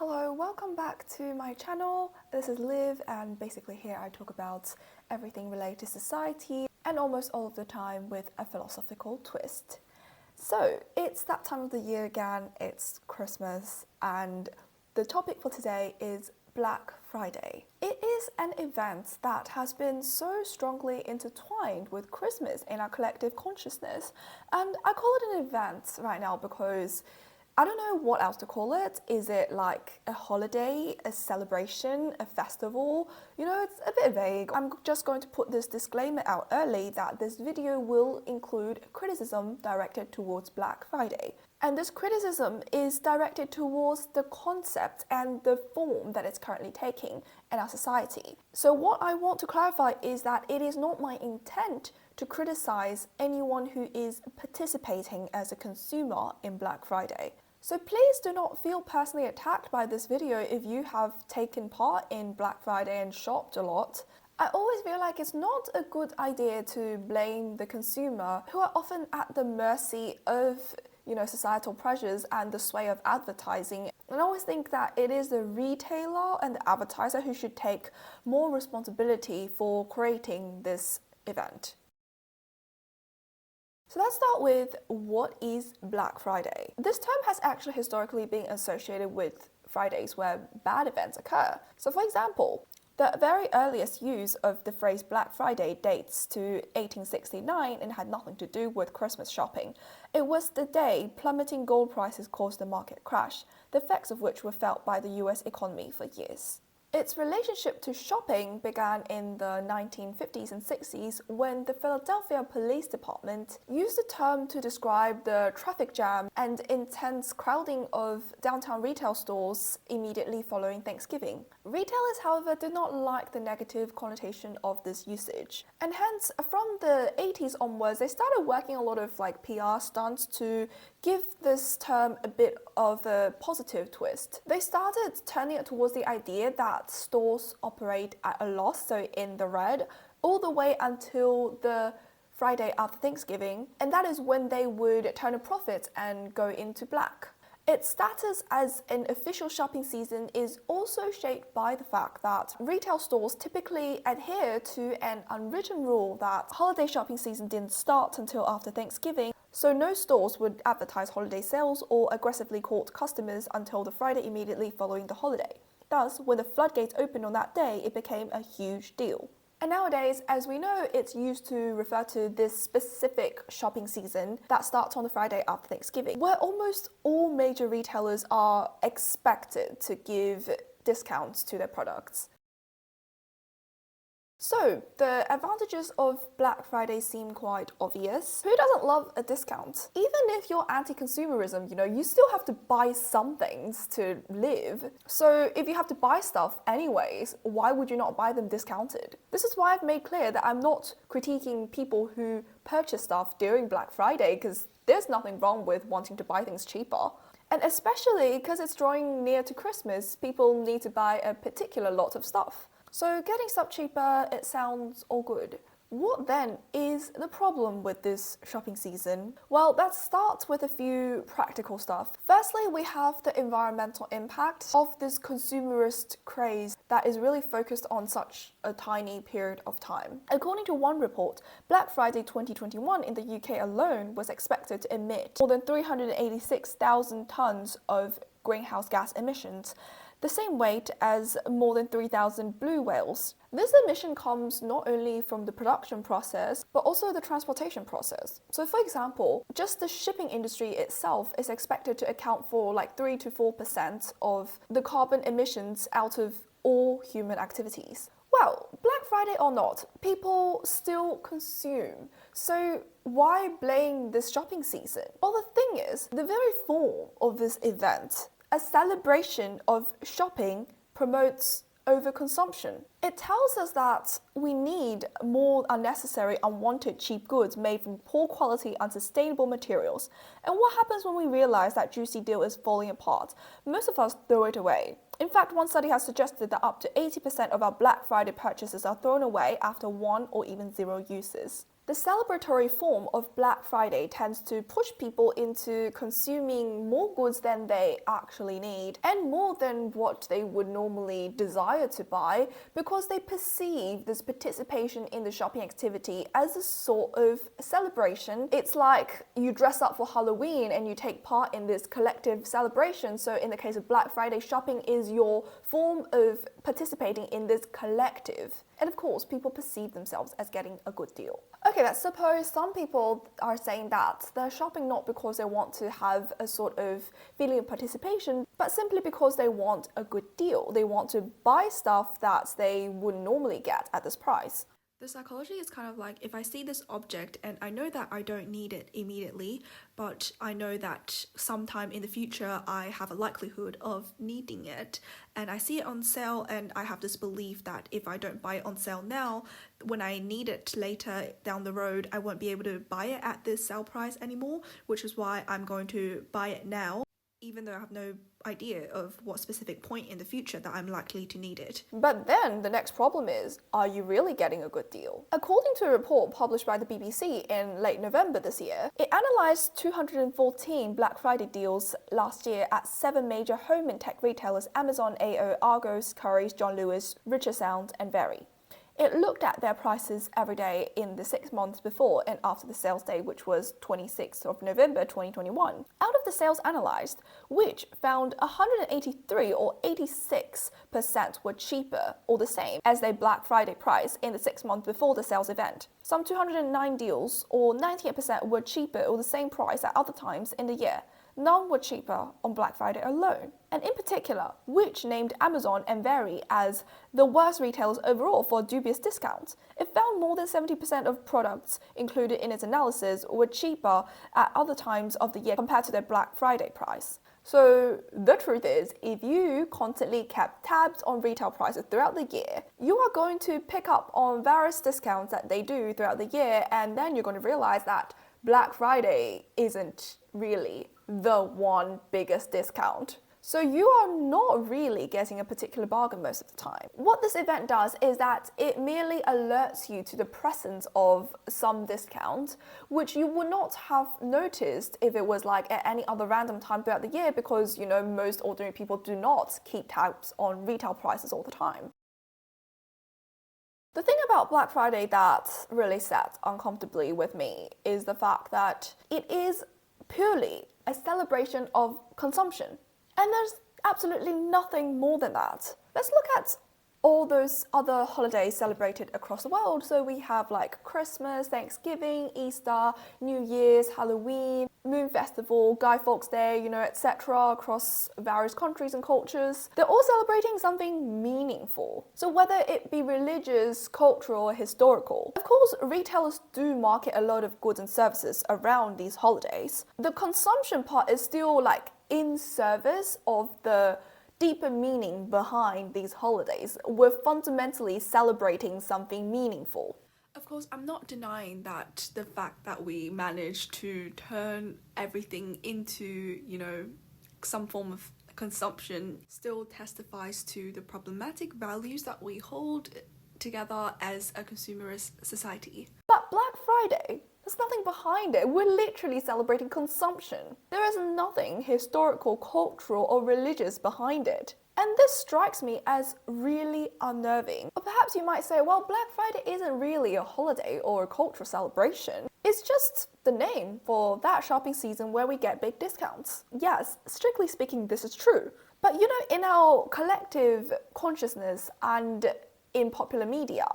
Hello, welcome back to my channel. This is Liv, and basically here I talk about everything related to society and almost all of the time with a philosophical twist. So it's that time of the year again, it's Christmas, and the topic for today is Black Friday. It is an event that has been so strongly intertwined with Christmas in our collective consciousness, and I call it an event right now because I don't know what else to call it. Is it like a holiday, a celebration, a festival? You know, it's a bit vague. I'm just going to put this disclaimer out early that this video will include criticism directed towards Black Friday. And this criticism is directed towards the concept and the form that it's currently taking in our society. So what I want to clarify is that it is not my intent to criticize anyone who is participating as a consumer in Black Friday. So please do not feel personally attacked by this video if you have taken part in Black Friday and shopped a lot. I always feel like it's not a good idea to blame the consumer, who are often at the mercy of societal pressures and the sway of advertising. And I always think that it is the retailer and the advertiser who should take more responsibility for creating this event. So let's start with what is Black Friday. This term has actually historically been associated with Fridays where bad events occur. So for example, the very earliest use of the phrase Black Friday dates to 1869 and had nothing to do with Christmas shopping. It was the day plummeting gold prices caused the market crash, the effects of which were felt by the US economy for years. Its relationship to shopping began in the 1950s and 60s when the Philadelphia Police Department used the term to describe the traffic jam and intense crowding of downtown retail stores immediately following Thanksgiving. Retailers, however, did not like the negative connotation of this usage, and hence from the 80s onwards they started working a lot of PR stunts to give this term a bit of a positive twist. They started turning it towards the idea that stores operate at a loss, so in the red, all the way until the Friday after Thanksgiving, and that is when they would turn a profit and go into black. Its status as an official shopping season is also shaped by the fact that retail stores typically adhere to an unwritten rule that holiday shopping season didn't start until after Thanksgiving, so no stores would advertise holiday sales or aggressively court customers until the Friday immediately following the holiday. Thus, when the floodgates opened on that day, it became a huge deal. And nowadays, as we know, it's used to refer to this specific shopping season that starts on the Friday after Thanksgiving, where almost all major retailers are expected to give discounts to their products. So, the advantages of Black Friday seem quite obvious. Who doesn't love a discount? Even if you're anti-consumerism, you still have to buy some things to live. So if you have to buy stuff anyways, why would you not buy them discounted? This is why I've made clear that I'm not critiquing people who purchase stuff during Black Friday, because there's nothing wrong with wanting to buy things cheaper. And especially because it's drawing near to Christmas, people need to buy a particular lot of stuff. So getting stuff cheaper, it sounds all good. What then is the problem with this shopping season? Well, that starts with a few practical stuff. Firstly, we have the environmental impact of this consumerist craze that is really focused on such a tiny period of time. According to one report, Black Friday 2021 in the UK alone was expected to emit more than 386,000 tons of greenhouse gas emissions, the same weight as more than 3,000 blue whales. This emission comes not only from the production process, but also the transportation process. So for example, just the shipping industry itself is expected to account for 3 to 4% of the carbon emissions out of all human activities. Well, Black Friday or not, people still consume. So why blame this shopping season? Well, the thing is, the very form of this event, a celebration of shopping, promotes overconsumption. It tells us that we need more unnecessary, unwanted cheap goods made from poor quality, unsustainable materials. And what happens when we realize that juicy deal is falling apart? Most of us throw it away. In fact, one study has suggested that up to 80% of our Black Friday purchases are thrown away after 1 or even 0 uses. The celebratory form of Black Friday tends to push people into consuming more goods than they actually need and more than what they would normally desire to buy because they perceive this participation in the shopping activity as a sort of celebration. It's like you dress up for Halloween and you take part in this collective celebration. So in the case of Black Friday, shopping is your form of participating in this collective. And of course, people perceive themselves as getting a good deal. Okay, let's suppose some people are saying that they're shopping not because they want to have a sort of feeling of participation, but simply because they want a good deal. They want to buy stuff that they wouldn't normally get at this price. The psychology is kind of like, if I see this object and I know that I don't need it immediately, but I know that sometime in the future I have a likelihood of needing it, and I see it on sale and I have this belief that if I don't buy it on sale now, when I need it later down the road, I won't be able to buy it at this sale price anymore, which is why I'm going to buy it now, even though I have no idea of what specific point in the future that I'm likely to need it. But then the next problem is, are you really getting a good deal? According to a report published by the BBC in late November this year, it analysed 214 Black Friday deals last year at 7 major home and tech retailers: Amazon, AO, Argos, Currys, John Lewis, Richardson and Very. It looked at their prices every day in the 6 months before and after the sales day, which was 26th of November 2021. Out of the sales analysed, which found 183 or 86% were cheaper or the same as their Black Friday price in the 6 months before the sales event. Some 209 deals or 98% were cheaper or the same price at other times in the year. None were cheaper on Black Friday alone. And in particular, which named Amazon and Very as the worst retailers overall for dubious discounts. It found more than 70% of products included in its analysis were cheaper at other times of the year compared to their Black Friday price. So the truth is, if you constantly kept tabs on retail prices throughout the year, you are going to pick up on various discounts that they do throughout the year, and then you're going to realize that Black Friday isn't really the one biggest discount. So you are not really getting a particular bargain most of the time. What this event does is that it merely alerts you to the presence of some discount, which you would not have noticed if it was like at any other random time throughout the year, because most ordinary people do not keep tabs on retail prices all the time. The thing about Black Friday that really sat uncomfortably with me is the fact that it is purely a celebration of consumption. And there's absolutely nothing more than that. Let's look at all those other holidays celebrated across the world. So we have like Christmas, Thanksgiving, Easter, New Year's, Halloween, Moon Festival, Guy Fawkes Day, etc. across various countries and cultures. They're all celebrating something meaningful. So whether it be religious, cultural, or historical. Of course, retailers do market a lot of goods and services around these holidays. The consumption part is still like in service of the deeper meaning behind these holidays. We're fundamentally celebrating something meaningful. Of course, I'm not denying that the fact that we managed to turn everything into, some form of consumption still testifies to the problematic values that we hold together as a consumerist society. But Black Friday, there's nothing behind it. We're literally celebrating consumption. There is nothing historical, cultural, or religious behind it. And this strikes me as really unnerving. Or perhaps you might say, well, Black Friday isn't really a holiday or a cultural celebration. It's just the name for that shopping season where we get big discounts. Yes, strictly speaking, this is true. But in our collective consciousness and in popular media,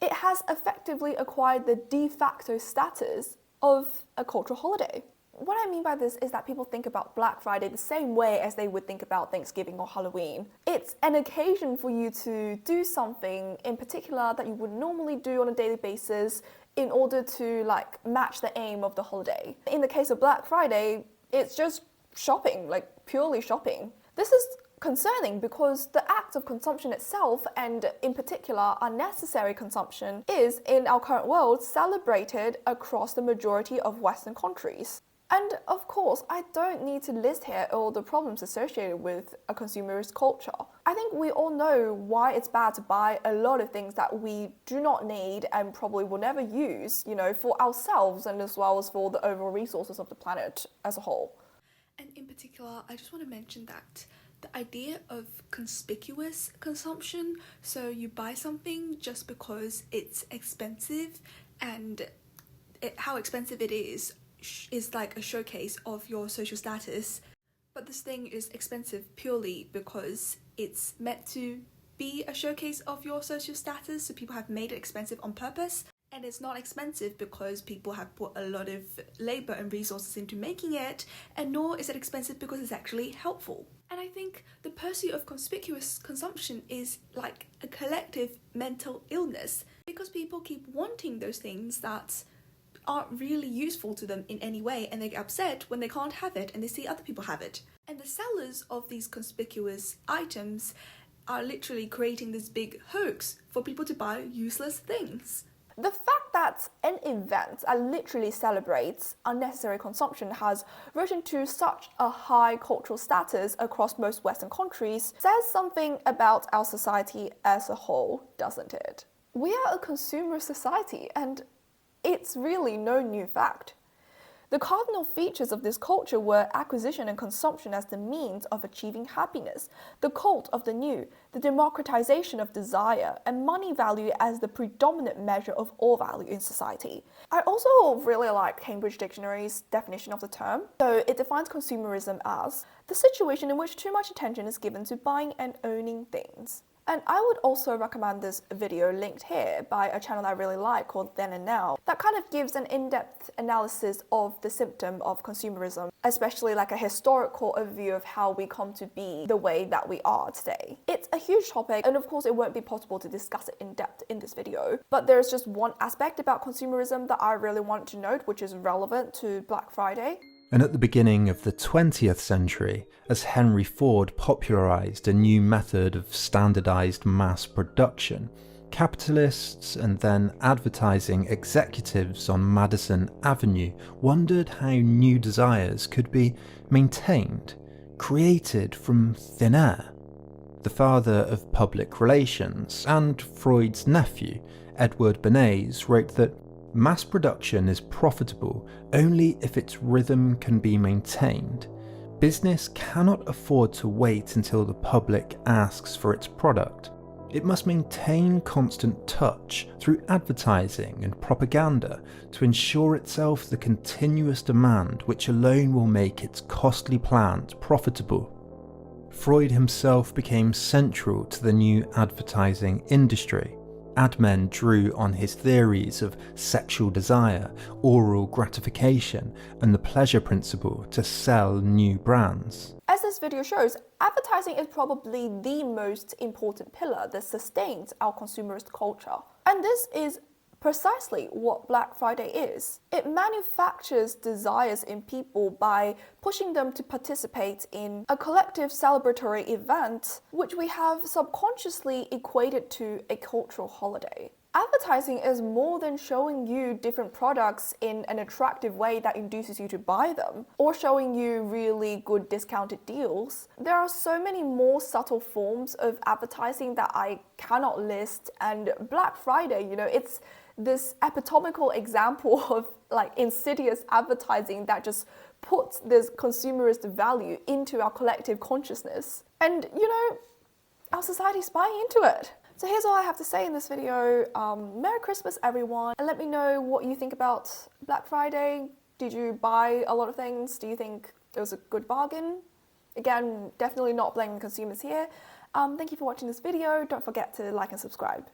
it has effectively acquired the de facto status of a cultural holiday. What I mean by this is that people think about Black Friday the same way as they would think about Thanksgiving or Halloween. It's an occasion for you to do something in particular that you would normally do on a daily basis in order to match the aim of the holiday. In the case of Black Friday, it's just shopping, purely shopping. This is concerning because the act of consumption itself, and in particular unnecessary consumption, is in our current world celebrated across the majority of Western countries. And of course, I don't need to list here all the problems associated with a consumerist culture. I think we all know why it's bad to buy a lot of things that we do not need and probably will never use, for ourselves and as well as for the overall resources of the planet as a whole. And in particular, I just want to mention that the idea of conspicuous consumption, so you buy something just because it's expensive, and how expensive it is like a showcase of your social status. But this thing is expensive purely because it's meant to be a showcase of your social status, so people have made it expensive on purpose. And it's not expensive because people have put a lot of labor and resources into making it, and nor is it expensive because it's actually helpful. And I think the pursuit of conspicuous consumption is like a collective mental illness, because people keep wanting those things that aren't really useful to them in any way, and they get upset when they can't have it and they see other people have it. And the sellers of these conspicuous items are literally creating this big hoax for people to buy useless things. The fact that an event that literally celebrates unnecessary consumption has risen to such a high cultural status across most Western countries says something about our society as a whole, doesn't it? We are a consumer society, and it's really no new fact. The cardinal features of this culture were acquisition and consumption as the means of achieving happiness, the cult of the new, the democratization of desire, and money value as the predominant measure of all value in society. I also really like Cambridge Dictionary's definition of the term. So it defines consumerism as the situation in which too much attention is given to buying and owning things. And I would also recommend this video linked here by a channel that I really like called Then and Now that kind of gives an in-depth analysis of the symptom of consumerism, especially like a historical overview of how we come to be the way that we are today. It's a huge topic, and of course it won't be possible to discuss it in depth in this video, but there's just one aspect about consumerism that I really want to note, which is relevant to Black Friday. And at the beginning of the 20th century, as Henry Ford popularised a new method of standardised mass production, capitalists and then advertising executives on Madison Avenue wondered how new desires could be maintained, created from thin air. The father of public relations and Freud's nephew, Edward Bernays, wrote that mass production is profitable only if its rhythm can be maintained. Business cannot afford to wait until the public asks for its product. It must maintain constant touch through advertising and propaganda to ensure itself the continuous demand which alone will make its costly plans profitable. Freud himself became central to the new advertising industry. Ad men drew on his theories of sexual desire, oral gratification, and the pleasure principle to sell new brands. As this video shows, advertising is probably the most important pillar that sustains our consumerist culture. And this is precisely what Black Friday is. It manufactures desires in people by pushing them to participate in a collective celebratory event, which we have subconsciously equated to a cultural holiday. Advertising is more than showing you different products in an attractive way that induces you to buy them, or showing you really good discounted deals. There are so many more subtle forms of advertising that I cannot list, and Black Friday, it's this epitomical example of like insidious advertising that just puts this consumerist value into our collective consciousness. And our society's buying into it. So here's all I have to say in this video. Merry Christmas, everyone. And let me know what you think about Black Friday. Did you buy a lot of things? Do you think it was a good bargain? Again, definitely not blaming consumers here. Thank you for watching this video. Don't forget to like and subscribe.